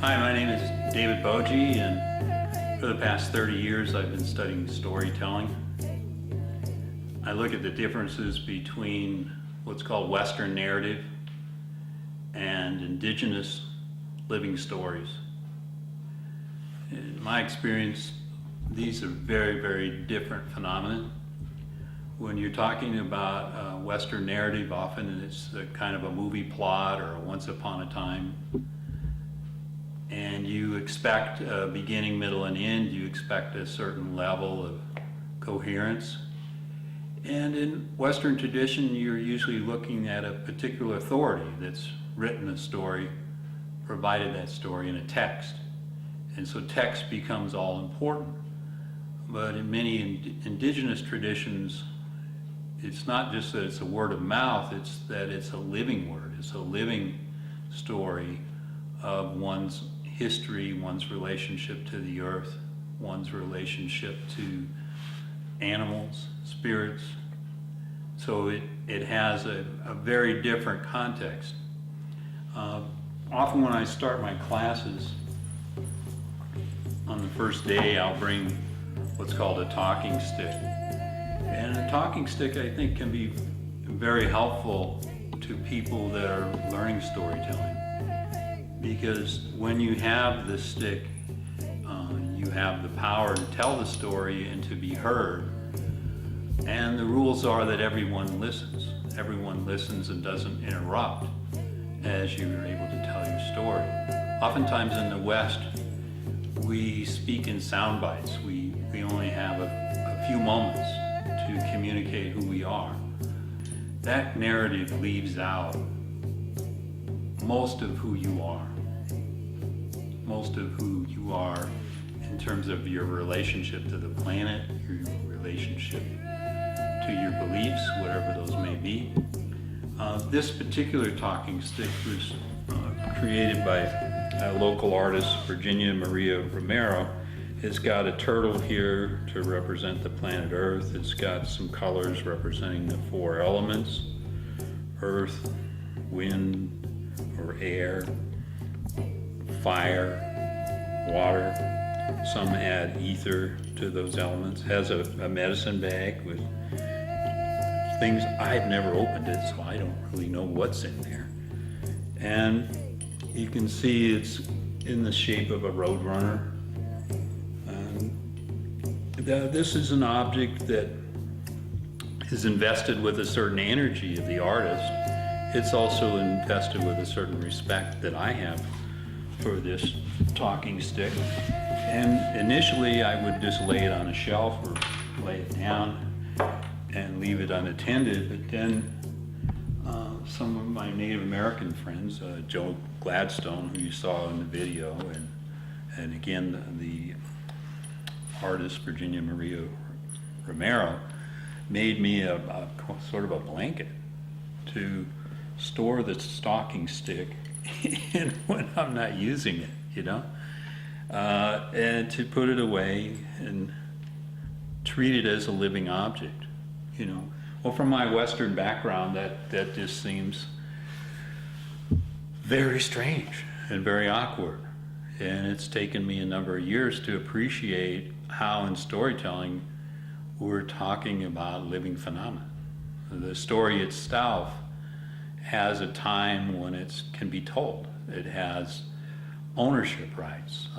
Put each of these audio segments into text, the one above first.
Hi, my name is David Boje, and for the past 30 years I've been studying storytelling. I look at the differences between what's called Western narrative and Indigenous living stories. In my experience, these are very, very different phenomena. When you're talking about Western narrative, often it's a kind of a movie plot or a once upon a time. And you expect a beginning, middle, and end. You expect a certain level of coherence. And in Western tradition, you're usually looking at a particular authority that's written a story, provided that story in a text. And so text becomes all important. But in many indigenous traditions, it's not just that it's a word of mouth, it's that it's a living word. It's a living story of one's history, one's relationship to the earth, one's relationship to animals, spirits. So it has a very different context. Often when I start my classes, on the first day I'll bring what's called a talking stick. And a talking stick, I think, can be very helpful to people that are learning storytelling. Because when you have the stick, you have the power to tell the story and to be heard. And the rules are that everyone listens. Everyone listens and doesn't interrupt as you're able to tell your story. Oftentimes in the West, we speak in sound bites. We only have a few moments to communicate who we are. That narrative leaves out most of who you are. Most of who you are in terms of your relationship to the planet, your relationship to your beliefs, whatever those may be. This particular talking stick was created by a local artist, Virginia Maria Romero. It's got a turtle here to represent the planet Earth. It's got some colors representing the four elements: earth, wind or air, fire, water. Some add ether to those elements. Has a medicine bag with things. I've never opened it, so I don't really know what's in there. And you can see it's in the shape of a roadrunner. This is an object that is invested with a certain energy of the artist. It's also invested with a certain respect that I have for this talking stick. And initially I would just lay it on a shelf or lay it down and leave it unattended, but then some of my Native American friends, Joe Gladstone, who you saw in the video, and again the artist Virginia Maria Romero, made me a sort of a blanket to store the talking stick in when I'm not using it, you know, and to put it away and treat it as a living object, you know. Well, from my Western background, that just seems very strange and very awkward. And it's taken me a number of years to appreciate how in storytelling we're talking about living phenomena. The story itself has a time when it can be told. It has ownership rights.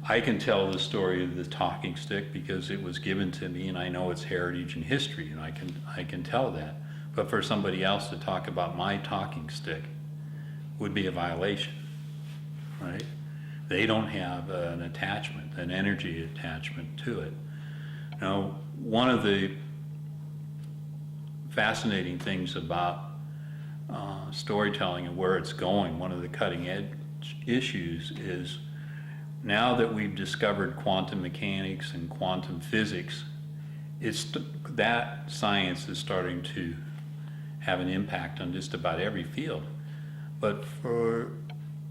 I can tell the story of the talking stick because it was given to me and I know its heritage and history, and I can tell that. But for somebody else to talk about my talking stick would be a violation, right? They don't have an attachment, an energy attachment to it. Now, one of the fascinating things about storytelling and where it's going, one of the cutting edge issues is now that we've discovered quantum mechanics and quantum physics, that science is starting to have an impact on just about every field. But for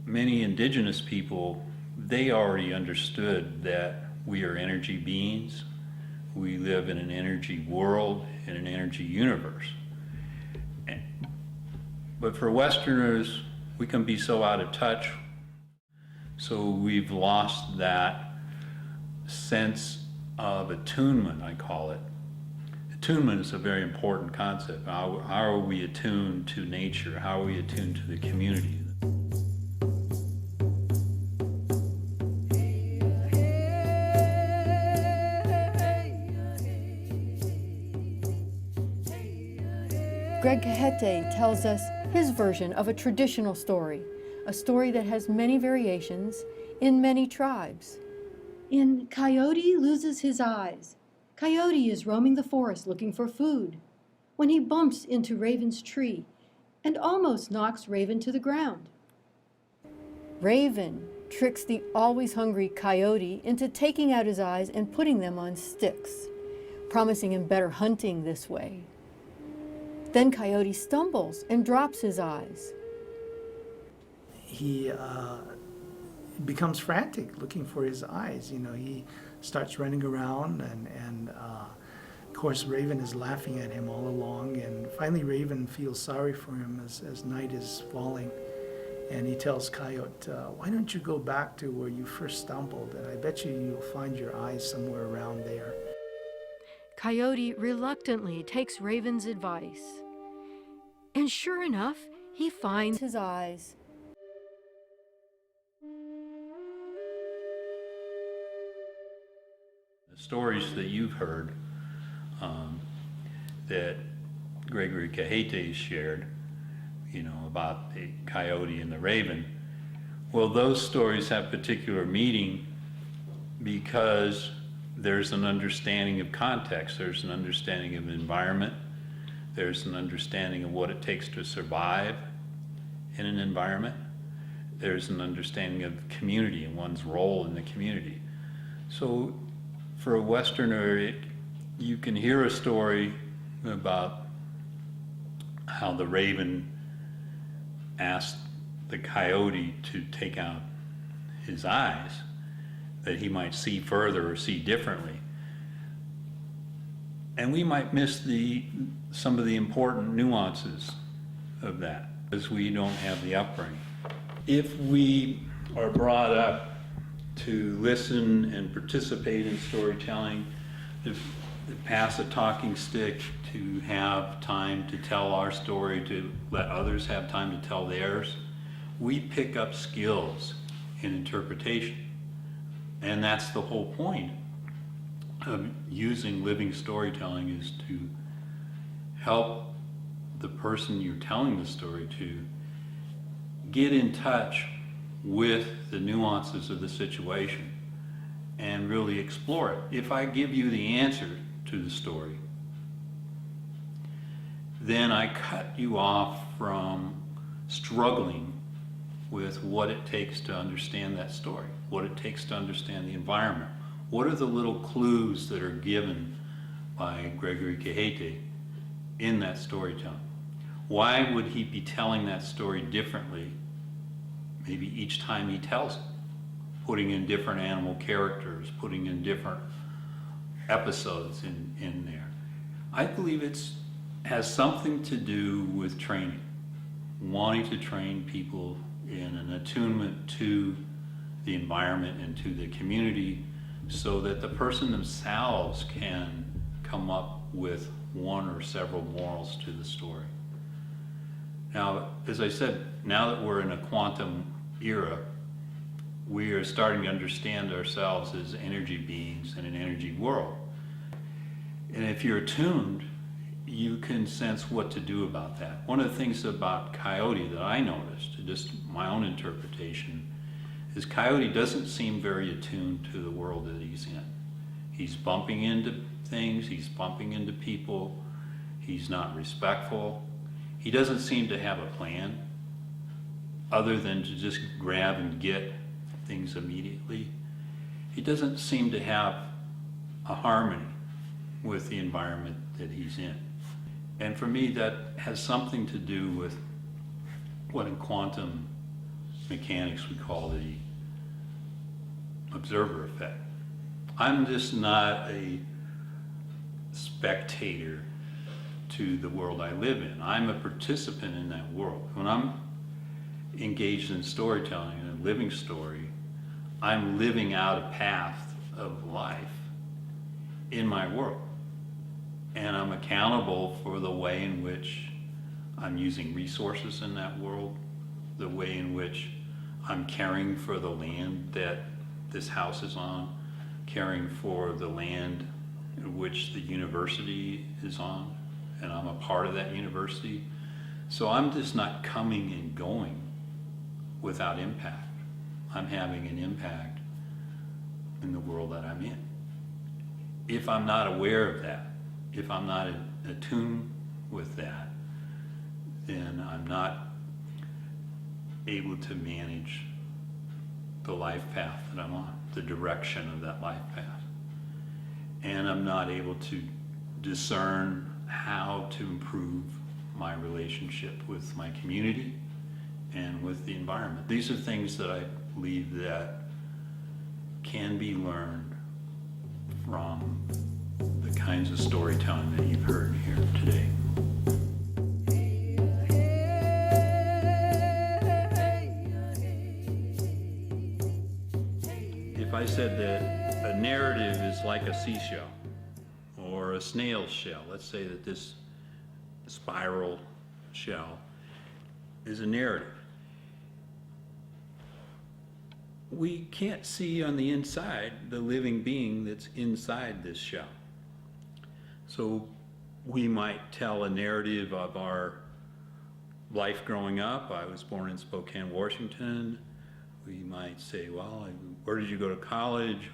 many indigenous people, they already understood that we are energy beings. We live in an energy world, in an energy universe. But for Westerners, we can be so out of touch So we've lost that sense of attunement, I call it. Attunement is a very important concept. How are we attuned to nature? How are we attuned to the community? Greg Cajete tells us his version of a traditional story, a story that has many variations in many tribes. In Coyote Loses His Eyes, Coyote is roaming the forest looking for food when he bumps into Raven's tree and almost knocks Raven to the ground. Raven tricks the always hungry Coyote into taking out his eyes and putting them on sticks, promising him better hunting this way. Then Coyote stumbles and drops his eyes. He becomes frantic looking for his eyes. You know, he starts running around and of course Raven is laughing at him all along, and finally Raven feels sorry for him as night is falling, and he tells Coyote, why don't you go back to where you first stumbled, and I bet you'll find your eyes somewhere around there. Coyote reluctantly takes Raven's advice. And sure enough, he finds his eyes. The stories that you've heard that Gregory Cajete shared, you know, about the coyote and the raven, well, those stories have particular meaning because there's an understanding of context, there's an understanding of environment, there's an understanding of what it takes to survive in an environment, there's an understanding of community and one's role in the community. So for a Westerner, you can hear a story about how the raven asked the coyote to take out his eyes, that he might see further or see differently. And we might miss some of the important nuances of that, because we don't have the upbringing. If we are brought up to listen and participate in storytelling, to pass a talking stick, to have time to tell our story, to let others have time to tell theirs, we pick up skills in interpretation. And that's the whole point of using living storytelling, is to help the person you're telling the story to get in touch with the nuances of the situation and really explore it. If I give you the answer to the story, then I cut you off from struggling with what it takes to understand that story, what it takes to understand the environment. What are the little clues that are given by Gregory Cajete in that storytelling? Why would he be telling that story differently, maybe each time he tells it? Putting in different animal characters, putting in different episodes in there. I believe it has something to do with training, wanting to train people in an attunement to the environment and to the community, so that the person themselves can come up with one or several morals to the story. Now, as I said, now that we're in a quantum era, we are starting to understand ourselves as energy beings in an energy world. And if you're attuned, you can sense what to do about that. One of the things about Coyote that I noticed, just my own interpretation, is Coyote doesn't seem very attuned to the world that he's in. He's bumping into things, he's bumping into people, he's not respectful. He doesn't seem to have a plan other than to just grab and get things immediately. He doesn't seem to have a harmony with the environment that he's in. And for me, that has something to do with what in quantum mechanics we call the observer effect. I'm just not a spectator to the world I live in. I'm a participant in that world. When I'm engaged in storytelling and a living story, I'm living out a path of life in my world. And I'm accountable for the way in which I'm using resources in that world, the way in which I'm caring for the land that this house is on, caring for the land in which the university is on, and I'm a part of that university. So I'm just not coming and going without impact. I'm having an impact in the world that I'm in. If I'm not aware of that, if I'm not attuned with that, then I'm not able to manage the life path that I'm on, the direction of that life path. And I'm not able to discern how to improve my relationship with my community and with the environment. These are things that I believe that can be learned from the kinds of storytelling that you've heard here today. If I said that a narrative is like a seashell or a snail shell, let's say that this spiral shell is a narrative. We can't see on the inside the living being that's inside this shell. So we might tell a narrative of our life growing up. I was born in Spokane, Washington. We might say, well, where did you go to college?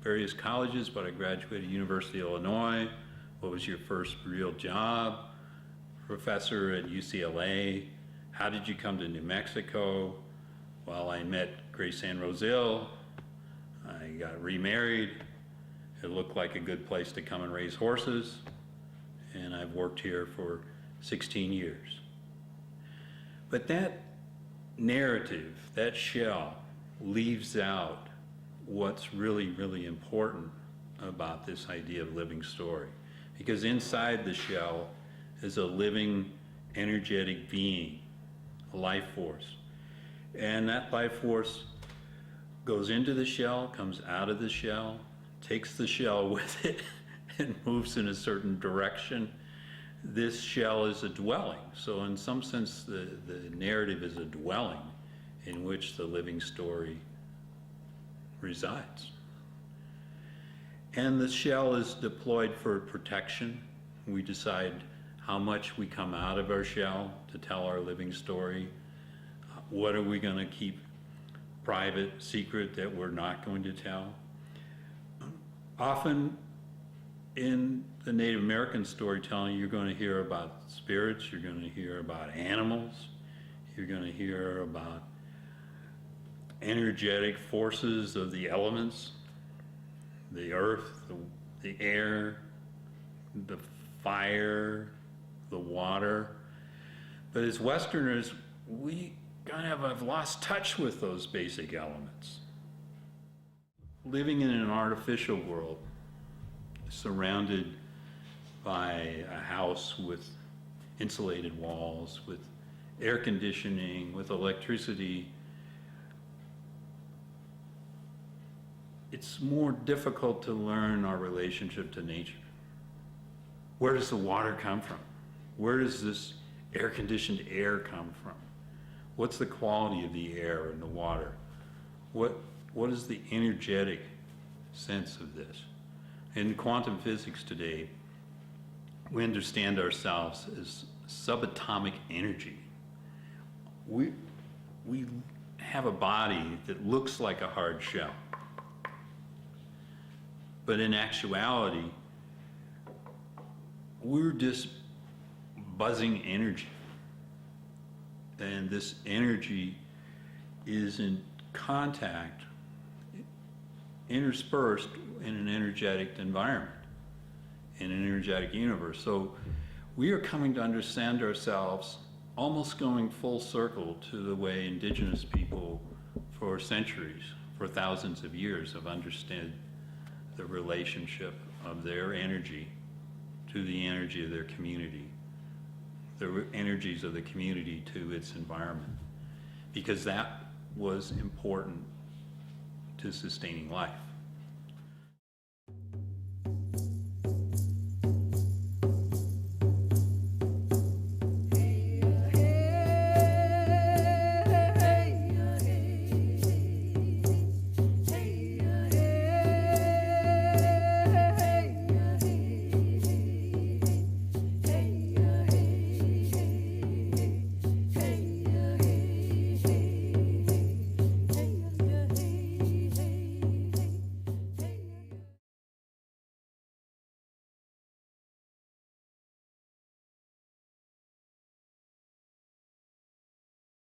Various colleges, but I graduated University of Illinois. What was your first real job? Professor at UCLA. How did you come to New Mexico? Well, I met Grace Ann Roselle. I got remarried. It looked like a good place to come and raise horses. And I've worked here for 16 years. But that narrative, that shell, leaves out what's really, really important about this idea of living story. Because inside the shell is a living, energetic being, a life force. And that life force goes into the shell, comes out of the shell, takes the shell with it, and moves in a certain direction. This shell is a dwelling. So in some sense, the narrative is a dwelling in which the living story resides. And the shell is deployed for protection. We decide how much we come out of our shell to tell our living story. What are we going to keep private, secret, that we're not going to tell? Often in the Native American storytelling, you're going to hear about spirits, you're going to hear about animals, you're going to hear about energetic forces of the elements, the earth, the air, the fire, the water. But as Westerners, we kind of have lost touch with those basic elements. Living in an artificial world, surrounded by a house with insulated walls, with air conditioning, with electricity, it's more difficult to learn our relationship to nature. Where does the water come from? Where does this air-conditioned air come from? What's the quality of the air and the water? What is the energetic sense of this? In quantum physics today, we understand ourselves as subatomic energy. We have a body that looks like a hard shell. But in actuality, we're just buzzing energy. And this energy is in contact, interspersed in an energetic environment, in an energetic universe. So we are coming to understand ourselves, almost going full circle to the way Indigenous people for centuries, for thousands of years, have understood the relationship of their energy to the energy of their community, the energies of the community to its environment, because that was important to sustaining life.